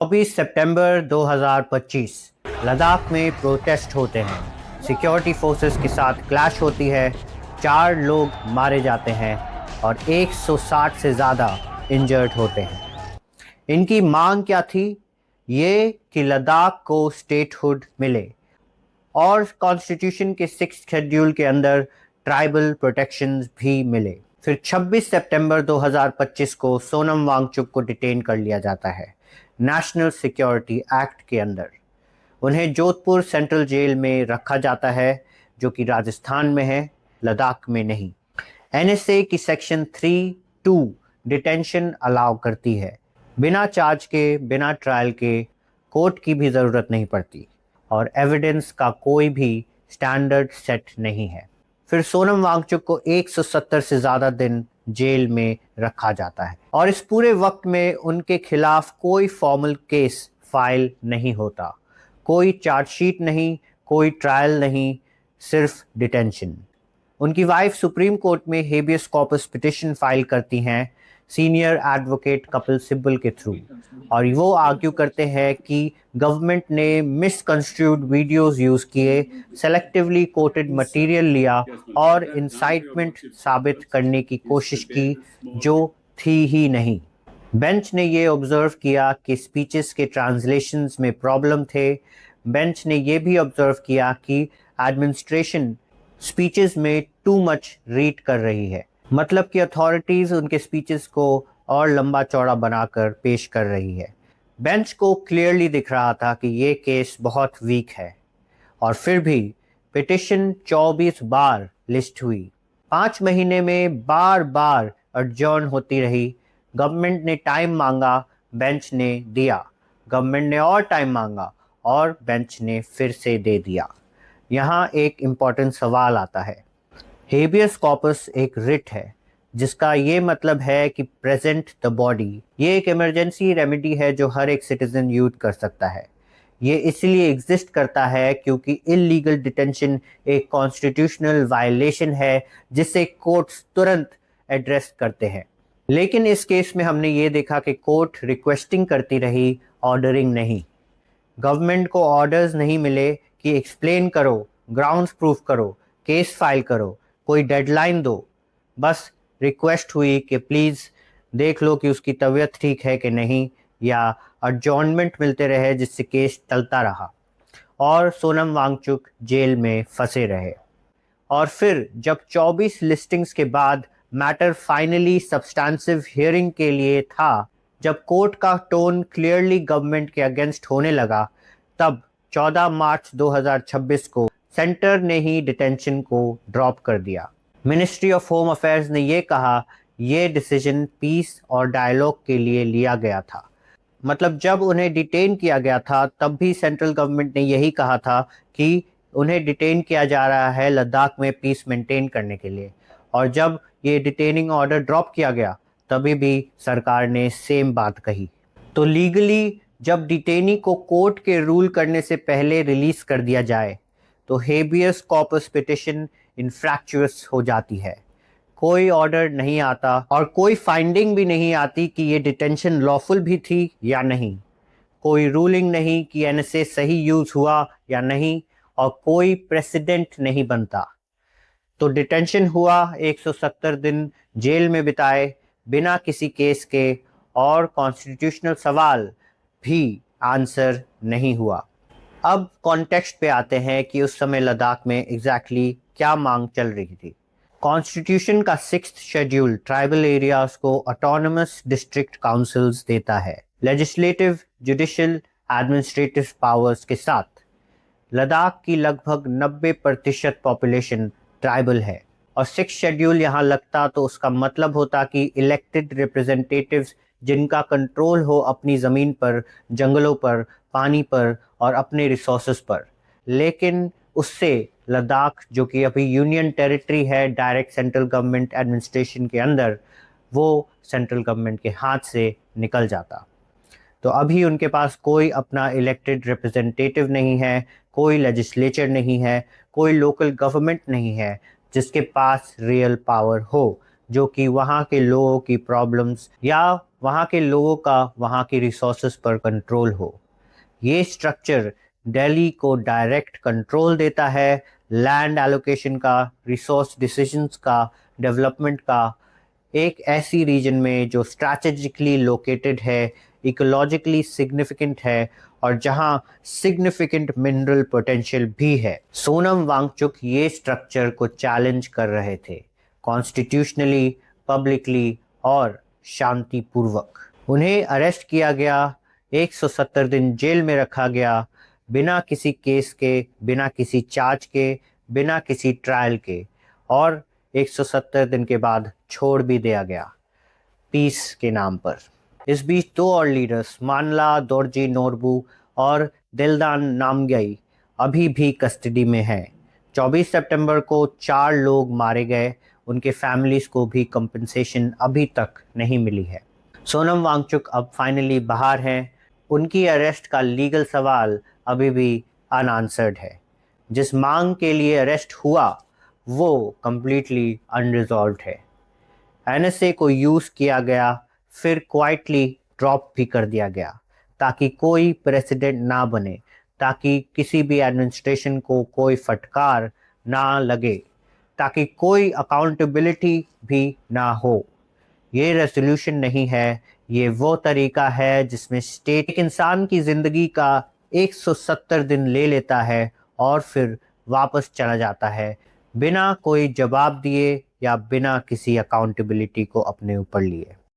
24 सितंबर 2025 लद्दाख में प्रोटेस्ट होते हैं। सिक्योरिटी फोर्सेस के साथ क्लैश होती है। 4 लोग मारे जाते हैं और 160 से ज़्यादा इंजर्ड होते हैं। इनकी मांग क्या थी? ये कि लद्दाख को स्टेटहुड मिले और कॉन्स्टिट्यूशन के 6 शेड्यूल के अंदर ट्राइबल प्रोटेक्शंस भी मिले। फिर 26 सितंबर 2025 को सोनम वांगचुक को डिटेन कर लिया जाता है नेशनल सिक्योरिटी एक्ट के अंदर। उन्हें जोधपुर सेंट्रल जेल में रखा जाता है, जो कि राजस्थान में है, लद्दाख में नहीं। एनएसए की सेक्शन 3(2) डिटेंशन अलाउ करती है। बिना चार्ज के, बिना ट्रायल के कोर्ट की भी ज़रूरत नहीं पड़ती और एविडेंस का कोई भी स्टैंडर्ड सेट नहीं है। फिर सोनम वांगचुक को 170 से ज़्यादा दिन जेल में रखा जाता है और इस पूरे वक्त में उनके खिलाफ कोई फॉर्मल केस फाइल नहीं होता। कोई चार्जशीट नहीं, कोई ट्रायल नहीं, सिर्फ डिटेंशन। उनकी वाइफ सुप्रीम कोर्ट में हेबियस कॉर्पस पिटिशन फाइल करती हैं सीनियर एडवोकेट कपिल सिब्बल के थ्रू, और वो आर्ग्यू करते हैं कि गवर्नमेंट ने मिसकंस्ट्रूड वीडियोस यूज़ किए, सेलेक्टिवली कोटेड मटेरियल लिया और इंसाइटमेंट साबित करने की कोशिश की, जो थी ही नहीं। बेंच ने ये ऑब्जर्व किया कि स्पीचेस के ट्रांसलेशंस में प्रॉब्लम थे। बेंच ने ये भी ऑब्जर्व किया कि एडमिनिस्ट्रेशन स्पीचेस में टू मच रीड कर रही है, मतलब कि अथॉरिटीज़ उनके स्पीचेस को और लंबा चौड़ा बनाकर पेश कर रही है। बेंच को क्लियरली दिख रहा था कि ये केस बहुत वीक है, और फिर भी पिटिशन 24 बार लिस्ट हुई। 5 महीने में बार बार एडजर्न होती रही। गवर्नमेंट ने टाइम मांगा, बेंच ने दिया। गवर्नमेंट ने और टाइम मांगा और बेंच ने फिर से दे दिया। यहाँ एक इम्पॉर्टेंट सवाल आता है। हेबियस कॉर्पस एक रिट है, जिसका ये मतलब है कि प्रेजेंट द बॉडी। ये एक इमरजेंसी रेमेडी है जो हर एक सिटीजन यूज कर सकता है। ये इसलिए एग्जिस्ट करता है क्योंकि इलीगल डिटेंशन एक कॉन्स्टिट्यूशनल वायलेशन है, जिसे कोर्ट्स तुरंत एड्रेस करते हैं। लेकिन इस केस में हमने ये देखा कि कोर्ट रिक्वेस्टिंग करती रही, ऑर्डरिंग नहीं। गवर्नमेंट को ऑर्डर्स नहीं मिले कि एक्सप्लेन करो, ग्राउंड्स प्रूफ करो, केस फाइल करो, कोई डेडलाइन दो। बस रिक्वेस्ट हुई कि प्लीज़ देख लो कि उसकी तबीयत ठीक है कि नहीं, या अडजॉर्नमेंट मिलते रहे, जिससे केस टलता रहा और सोनम वांगचुक जेल में फंसे रहे। और फिर जब 24 लिस्टिंग्स के बाद मैटर फाइनली सब्सटेंसिव हियरिंग के लिए था, जब कोर्ट का टोन क्लियरली गवर्नमेंट के अगेंस्ट होने लगा, तब 14 मार्च 2026 को सेंटर ने ही डिटेंशन को ड्रॉप कर दिया। मिनिस्ट्री ऑफ होम अफेयर्स ने ये कहा, ये डिसीजन पीस और डायलॉग के लिए लिया गया था। मतलब जब उन्हें डिटेन किया गया था, तब भी सेंट्रल गवर्नमेंट ने यही कहा था कि उन्हें डिटेन किया जा रहा है लद्दाख में पीस मेंटेन करने के लिए, और जब ये डिटेनिंग ऑर्डर ड्रॉप किया गया, तभी भी सरकार ने सेम बात कही। तो लीगली जब डिटेनी को कोर्ट के रूल करने से पहले रिलीज कर दिया जाए, तो हेबियस कॉर्पस पिटिशन इनफ्रैक्चुअस हो जाती है। कोई ऑर्डर नहीं आता और कोई फाइंडिंग भी नहीं आती कि ये डिटेंशन लॉफुल भी थी या नहीं। कोई रूलिंग नहीं कि एनएसए सही यूज हुआ या नहीं, और कोई प्रेसिडेंट नहीं बनता। तो डिटेंशन हुआ, 170 दिन जेल में बिताए बिना किसी केस के, और कॉन्स्टिट्यूशनल सवाल भी आंसर नहीं हुआ। अब कॉन्टेक्स्ट पे आते हैं कि उस समय लद्दाख में एग्जैक्टली क्या मांग चल रही थी। कॉन्स्टिट्यूशन का 6th शेड्यूल ट्राइबल एरियाज को ऑटोनमस डिस्ट्रिक्ट काउंसिल्स देता है, लेजिस्लेटिव, जुडिशियल, एडमिनिस्ट्रेटिव पावर्स के साथ। लद्दाख की लगभग 90% पॉपुलेशन ट्राइबल है, और 6th शेड्यूल यहाँ लगता तो उसका मतलब होता कि इलेक्टेड रिप्रेजेंटेटिव्स जिनका कंट्रोल हो अपनी ज़मीन पर, जंगलों पर, पानी पर और अपने रिसोर्सेज पर। लेकिन उससे लद्दाख, जो कि अभी यूनियन टेरिटरी है डायरेक्ट सेंट्रल गवर्नमेंट एडमिनिस्ट्रेशन के अंदर, वो सेंट्रल गवर्नमेंट के हाथ से निकल जाता। तो अभी उनके पास कोई अपना इलेक्टेड रिप्रेजेंटेटिव नहीं है, कोई लेजिस्लेचर नहीं है, कोई लोकल गवर्नमेंट नहीं है जिसके पास रियल पावर हो, जो कि वहाँ के लोगों की प्रॉब्लम्स या वहाँ के लोगों का वहाँ की रिसोर्सेज पर कंट्रोल हो। ये स्ट्रक्चर दिल्ली को डायरेक्ट कंट्रोल देता है लैंड एलोकेशन का, रिसोर्स डिसीजंस का, डेवलपमेंट का, एक ऐसी रीजन में जो स्ट्रैटेजिकली लोकेटेड है, इकोलॉजिकली सिग्निफिकेंट है और जहां सिग्निफिकेंट मिनरल पोटेंशियल भी है। सोनम वांगचुक ये स्ट्रक्चर को चैलेंज कर रहे थे, कॉन्स्टिट्यूशनली, पब्लिकली और शांतिपूर्वक। उन्हें अरेस्ट किया गया, 170 दिन जेल में रखा गया, बिना किसी केस के, बिना किसी चार्ज के, बिना किसी ट्रायल के, और 170 दिन के बाद छोड़ भी दिया गया पीस के नाम पर। इस बीच दो और लीडर्स मानला दोरजी नोरबू और दिलदान नामग्याल अभी भी कस्टडी में हैं। 24 सितंबर को 4 लोग मारे गए, उनके फैमिलीज को भी कंपनसेशन अभी तक नहीं मिली है। सोनम वांगचुक अब फाइनली बाहर हैं। उनकी अरेस्ट का लीगल सवाल अभी भी अनआंसर्ड है। जिस मांग के लिए अरेस्ट हुआ वो कंप्लीटली अनरिजॉल्व्ड है। एनएसए को यूज़ किया गया, फिर क्वाइटली ड्रॉप भी कर दिया गया ताकि कोई प्रेसिडेंट ना बने, ताकि किसी भी एडमिनिस्ट्रेशन को कोई फटकार ना लगे, ताकि कोई अकाउंटेबिलिटी भी ना हो। ये रेजोल्यूशन नहीं है, ये वो तरीका है जिसमें स्टेट एक इंसान की ज़िंदगी का 170 दिन ले लेता है और फिर वापस चला जाता है, बिना कोई जवाब दिए या बिना किसी अकाउंटेबिलिटी को अपने ऊपर लिए।